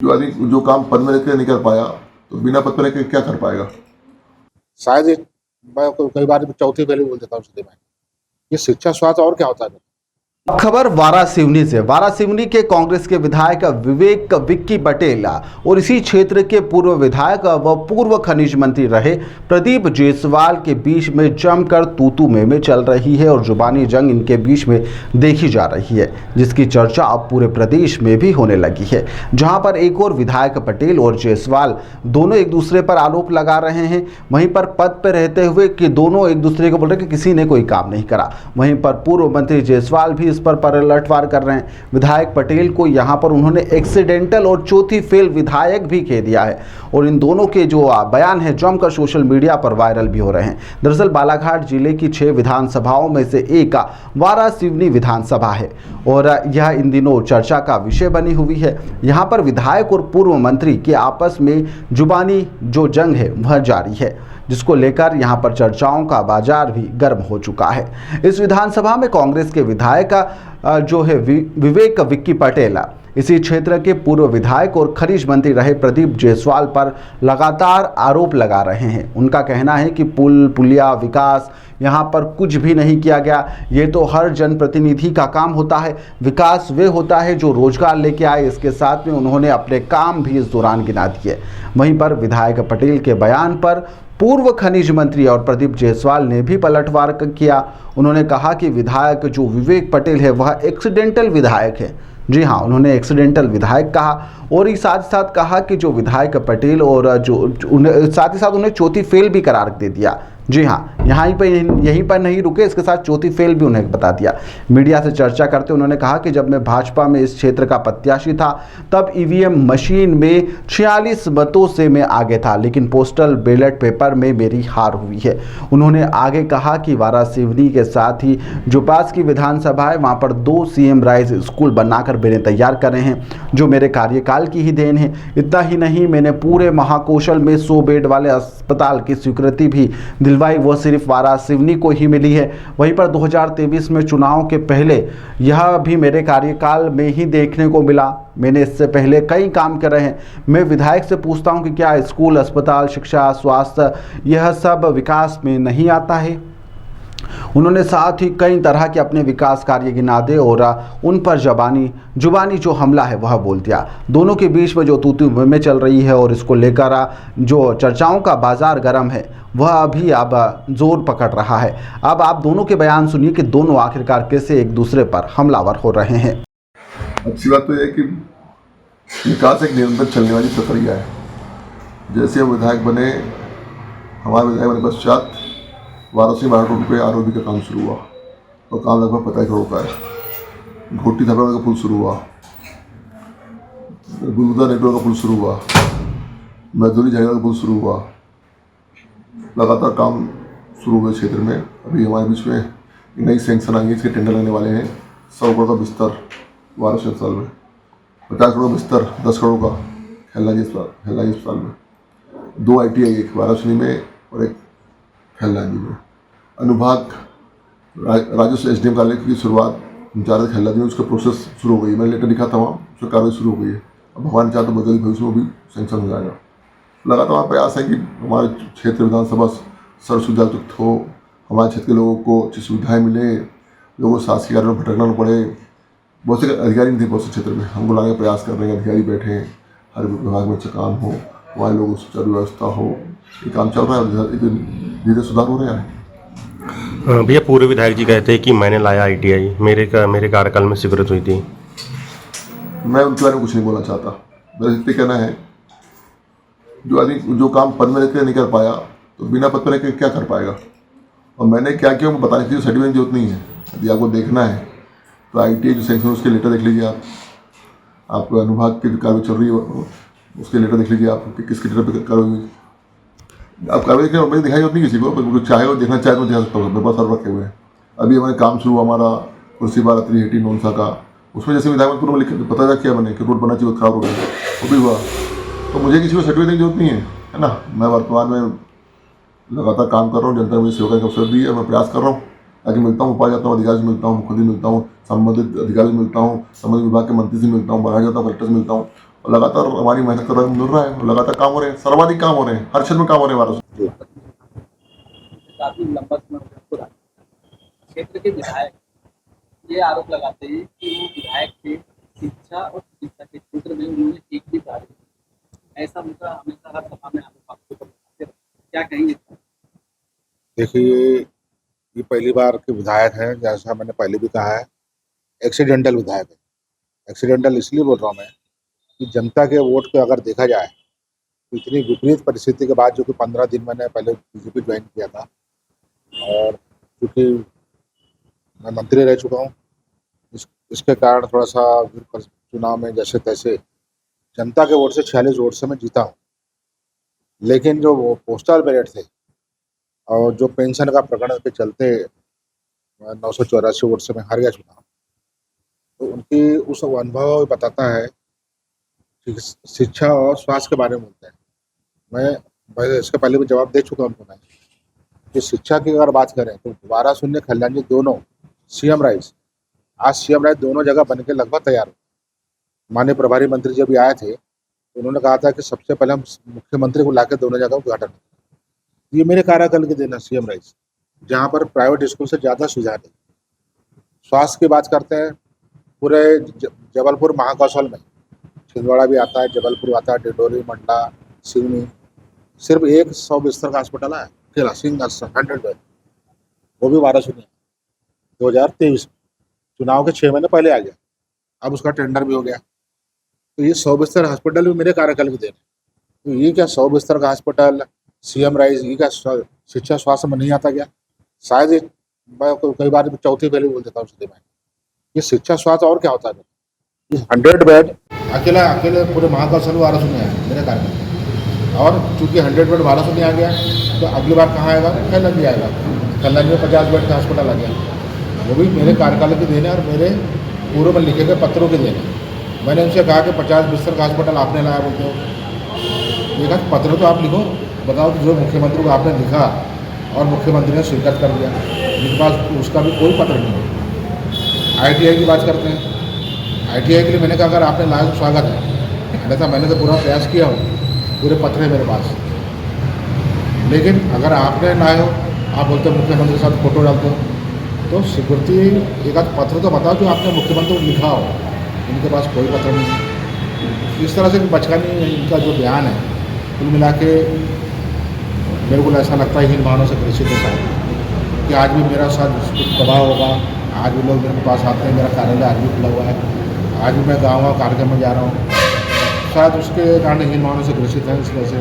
जो आदमी जो काम पद में रहकर नहीं कर पाया तो बिना पद पर रहकर क्या कर पाएगा। शायद मैं कई बार चौथी पहले बोल देता हूँ सीधे मैं, ये शिक्षा स्वास्थ्य और क्या होता है। खबर वारासिवनी से। वारासिवनी के कांग्रेस के विधायक विवेक विक्की पटेल और इसी क्षेत्र के पूर्व विधायक व पूर्व खनिज मंत्री रहे प्रदीप जायसवाल के बीच में जमकर तू-तू में चल रही है और जुबानी जंग इनके बीच में देखी जा रही है, जिसकी चर्चा अब पूरे प्रदेश में भी होने लगी है। जहां पर एक और विधायक पटेल और जायसवाल दोनों एक दूसरे पर आरोप लगा रहे हैं, वहीं पर पद पर रहते हुए कि दोनों एक दूसरे को बोल रहे कि किसी ने कोई काम नहीं करा। वहीं पर पूर्व मंत्री जायसवाल भी पर पलटवार कर रहे हैं। विधायक पटेल को यहां पर उन्होंने एक्सीडेंटल और चौथी फेल विधायक भी कह दिया है और इन दोनों के जो बयान है जमकर सोशल मीडिया पर वायरल भी हो रहे हैं। दरअसल बालाघाट जिले की 6 विधानसभाओं में से एक वारासिवनी विधानसभा है और यह इन दिनों चर्चा का विषय बनी हुई है। यहां पर विधायक और पूर्व मंत्री के आपस में जुबानी जो जंग है वह जारी है, जिसको लेकर यहां पर चर्चाओं का बाजार भी गर्म हो चुका है। इस विधानसभा में कांग्रेस के विधायक जो है विवेक विक्की पटेल, इसी क्षेत्र के पूर्व विधायक और खनिज मंत्री रहे प्रदीप जायसवाल पर लगातार आरोप लगा रहे हैं। उनका कहना है कि पुलिया विकास यहाँ पर कुछ भी नहीं किया गया, ये तो हर जनप्रतिनिधि का काम होता है। विकास वे होता है जो रोजगार लेके आए। इसके साथ में उन्होंने अपने काम भी इस दौरान गिना दिए। वहीं पर विधायक पटेल के बयान पर पूर्व खनिज मंत्री और प्रदीप जायसवाल ने भी पलटवार किया। उन्होंने कहा कि विधायक जो विवेक पटेल है वह एक्सीडेंटल विधायक है। जी हाँ, उन्होंने एक्सीडेंटल विधायक कहा और साथ ही साथ कहा कि जो विधायक पटेल और साथ ही साथ उन्हें चौथी फेल भी करार दे दिया। जी हाँ, यहीं पर नहीं रुके, इसके साथ चौथी फेल भी उन्हें बता दिया। मीडिया से चर्चा करते उन्होंने कहा कि जब मैं भाजपा में इस क्षेत्र का प्रत्याशी था तब ईवीएम मशीन में 46 मतों से मैं आगे था, लेकिन पोस्टल बैलेट पेपर में मेरी हार हुई है। उन्होंने आगे कहा कि वारासिवनी के साथ ही जो पास की विधानसभा है वहाँ पर 2 सीएम राइज स्कूल बनाकर मैंने तैयार करे हैं, जो मेरे कार्यकाल की ही देन है। इतना ही नहीं, मैंने पूरे महाकौशल में 100 बेड वाले अस्पताल की स्वीकृति भी दिलवाई, वो सिर्फ वारासिवनी को ही मिली है। वहीं पर 2023 में चुनाव के पहले यह भी मेरे कार्यकाल में ही देखने को मिला। मैंने इससे पहले कई काम करे हैं। मैं विधायक से पूछता हूं कि क्या स्कूल, अस्पताल, शिक्षा, स्वास्थ्य यह सब विकास में नहीं आता है। उन्होंने साथ ही कई तरह के अपने विकास कार्य गिना दे और उन पर जुबानी जो हमला है वह बोल दिया। दोनों के बीच में जो तू-तू में चल रही है और इसको लेकर जो चर्चाओं का बाजार गर्म है वह अभी अब जोर पकड़ रहा है। अब आप दोनों के बयान सुनिए कि दोनों आखिरकार कैसे एक दूसरे पर हमलावर हो रहे हैं। अच्छी बात तो यह है कि विकास एक निरंतर चलने वाली प्रक्रिया है। जैसे हम विधायक बने, हमारे विधायक बने पश्चात वाराणसी रोड पे आरओबी का काम शुरू हुआ और काम लगभग 50 करोड़ का है। घोटी थपड़ा का पुल शुरू हुआ, गुलबुदा नेटवर्क का पुल शुरू हुआ, मजदूरी झगड़ा का पुल शुरू हुआ। लगातार काम शुरू हुए क्षेत्र में। अभी हमारे बीच में नई सैंक्शन आई है, इसके टेंडर लगने वाले हैं। 100 करोड़ का बिस्तर वाराणसी अस्पताल में, 50 करोड़ का बिस्तर 10 करोड़ का हेल्लाजी अस्पताल में, 2 ITI, एक वाराणसी में और एक हेल्लाजी में। अनुभाग राजस्व SDM कार्यालय की शुरुआत इंचार्ज हेल्लाजी में, उसका प्रोसेस शुरू हो गई है। मैंने लेटर लिखा था वहाँ, उसका कार्रवाई शुरू हो गई है। अब भगवान चाहते तो जल्दी भविष्य में भी सैंक्शन हो जाएगा। लगातार हमारा प्रयास है कि हमारे क्षेत्र विधानसभा सर्व सुविधायुक्त हो, हमारे क्षेत्र के लोगों को अच्छी सुविधाएँ मिले, लोगों को शासकीय कार्यों में भटकना न पड़े। बहुत से अधिकारी नहीं थे बहुत से क्षेत्र में, हमको लाने का प्रयास कर रहे हैं। अधिकारी बैठे हैं, हर विभाग में अच्छा काम हो, हमारे लोगों को सुचारू व्यवस्था हो, ये काम चल रहा है। धीरे सुधार हो रहा है। भैया, पूर्व विधायक जी कहते हैं कि मैंने लाया ITI, मेरे कार्यकाल में स्वीकृत हुई थी। मैं उनके बारे में कुछ नहीं बोलना चाहता। मेरा इतना कहना है, जो आदमी जो काम पद में रहकर नहीं कर पाया तो बिना पद पर रहकर क्या कर पाएगा। और मैंने क्या किया वो बताने की सर्टिफिकेट की जरूरत नहीं है। यदि आपको देखना है तो ITI जो सैंक्शन उसके लेटर देख लीजिए। आप अनुभाग की कार्रवाई चल रही है उसके लेटर देख लीजिए, आप किसके लेटर पर कार्रवाई हुई। आप कार्रवाई देखिए, मैंने दिखाई होती नहीं किसी को, चाहे वो देखना चाहे तो दिखा सकता हूँ। मेरे पास सारे रखे हुए हैं। अभी हमारे काम शुरू हुआ हमारा कुर्सी बार 380 नौनसा का, उसमें जैसे विधायक पूर्व लिख पता था क्या मैंने कि रोड बना चाहिए, खराब हो गया, वो भी हुआ। तो मुझे किसी को सर्टिफिकेट की जरूरत नहीं है ना। मैं वर्तमान में लगातार काम कर रहा हूँ, जनता ने मुझे सेवा करने का अवसर दी है। मैं प्रयास कर रहा हूँ ताकि मिलता हूँ, पा जाता हूँ, अधिकारी से मिलता हूँ, खुद ही मिलता हूँ, संबंधित अधिकारी से मिलता हूँ, संबंधित विभाग के मंत्री से मिलता हूँ, बाहर जाता हूँ, कलेक्टर से मिलता हूँ और लगातार हमारी मेहनत का रंग मिल रहा है, लगातार काम हो रहे हैं, सर्वाधिक काम हो रहे हैं, हर क्षेत्र में काम हो रहे हैं हमारे। काफी लंबा समय हो गया खुद क्षेत्र के विधायक ये आरोप लगाते हैं कि वो विधायक थे, शिक्षा और चिकित्सा के क्षेत्र में उन्होंने एक भी कार्य नहीं। ऐसा उनका हमेशा हर सभा में आरोप आपके ऊपर लगाते हैं। क्या कहेंगे? देखिए, ये पहली बार के विधायक हैं, जैसा मैंने पहले भी कहा है, एक्सीडेंटल विधायक है। एक्सीडेंटल इसलिए बोल रहा हूँ मैं कि जनता के वोट को अगर देखा जाए तो इतनी विपरीत परिस्थिति के बाद, जो कि 15 दिन मैंने पहले बीजेपी ज्वाइन किया था, और क्योंकि मैं मंत्री रह चुका हूँ, इसके कारण थोड़ा सा चुनाव में जैसे तैसे जनता के वोट से 46 वोट से मैं जीता हूँ। लेकिन जो वो पोस्टल बैलेट थे और जो पेंशन का प्रकरण के चलते 984 वोट से मैं हार गया चुनाव, तो उनकी उस अनुभव बताता है कि शिक्षा और स्वास्थ्य के बारे में बोलते हैं। मैं इसके पहले भी जवाब दे चुका हूँ उनको। मैं कि शिक्षा की अगर बात करें तो 12 कल्याण जी दोनों सीएम राइज, आज सीएम राइज दोनों जगह बन के लगभग तैयार हो। माननीय प्रभारी मंत्री जब आए थे तो उन्होंने कहा था कि सबसे पहले हम मुख्यमंत्री को लाकर दोनों जगह उद्घाटन। ये मेरे कार्यकाल के देना सीएम राइज, जहाँ पर प्राइवेट स्कूल से ज़्यादा सुविधा नहीं। स्वास्थ्य की बात करते हैं, पूरे जबलपुर महाकौशल में छिंदवाड़ा भी आता है, जबलपुर आता है, डिंडोरी, मंडला, सिवनी, सिर्फ एक 100 बिस्तर का हॉस्पिटल है अकेला, सिंगल 100 बेड, वो भी 2023 चुनाव के 6 महीने पहले आ गया। अब उसका टेंडर भी हो गया। तो ये 100 बिस्तर हॉस्पिटल भी मेरे कार्यकाल के देने। तो ये क्या 100 बिस्तर का हॉस्पिटल, सीएम राइज, ये क्या शिक्षा स्वास्थ्य में नहीं आता क्या? शायद मैं कई बार चौथी पहले बोल देता हूँ सीधे मैं, ये शिक्षा स्वास्थ्य और क्या होता है? 100 बेड अकेले पूरे महाकौशल में 1200 नहीं आया मेरे कार्यकाल। और चूंकि 100 बेड 1200 नहीं आ गया, तो अगली बार कहाँ आएगा? कल्याण भी आएगा। कल्याण में 50 बेड का हॉस्पिटल आ गया, वो भी मेरे कार्यकाल के देने और मेरे पूर्व में लिखे गए पत्रों के देने। मैंने उनसे कहा कि 50 बिस्तर का हॉस्पिटल आपने लाया बोलते हो। ये कहा पत्र तो आप लिखो, बताओ कि जो मुख्यमंत्री को आपने लिखा और मुख्यमंत्री ने स्वीकार कर दिया, जिनके पास उसका भी कोई पत्र नहीं है। ITI की बात करते हैं, ITI के लिए मैंने कहा अगर आपने लाया तो स्वागत है, अन्यथा मैंने तो पूरा प्रयास किया हो, पूरे पत्र है मेरे पास। लेकिन अगर आपने लाए हो, आप बोलते हो मुख्यमंत्री के साथ फोटो डालते हो, तो सिक्योरिटी एक आध पत्र तो बताओ जो आपने मुख्यमंत्री को लिखा हो। इनके पास कोई पत्र नहीं है। इस तरह से बचकानी इनका जो बयान है, कुल मिला के मेरे को ऐसा लगता है हीन भावना से ग्रसित है शायद, कि आज भी मेरा साथ प्रभाव होगा। आज भी लोग मेरे पास आते हैं, मेरा कार्यालय आज भी खुला हुआ है, आज भी मैं गाँव कार्यक्रम में जा रहा हूँ। शायद उसके कारण हीन भावना से ग्रसित है, इस वजह से